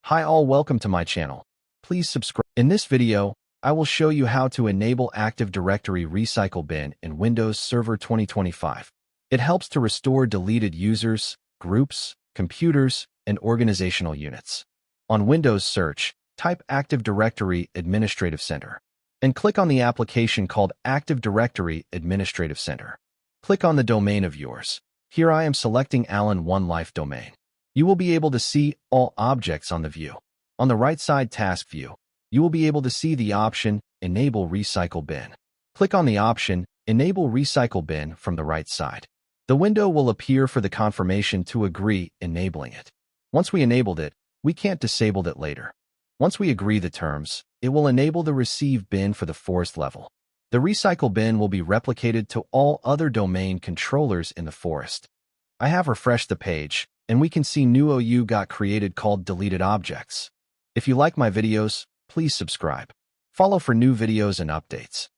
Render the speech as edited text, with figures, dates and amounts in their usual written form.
Hi all, welcome to my channel. Please subscribe. In this video, I will show you how to enable Active Directory Recycle Bin in Windows Server 2025. It helps to restore deleted users, groups, computers, and organizational units. On Windows search, type Active Directory Administrative Center and click on the application called Active Directory Administrative Center. Click on the domain of yours. Here I am selecting Allen One Life domain. You will be able to see all objects on the view. On the right side task view, you will be able to see the option Enable Recycle Bin. Click on the option Enable Recycle Bin from the right side. The window will appear for the confirmation to agree enabling it. Once we enabled it, we can't disable it later. Once we agree the terms, it will enable the Receive bin for the forest level. The Recycle bin will be replicated to all other domain controllers in the forest. I have refreshed the page, and we can see new OU got created called Deleted Objects. If you like my videos, please subscribe. Follow for new videos and updates.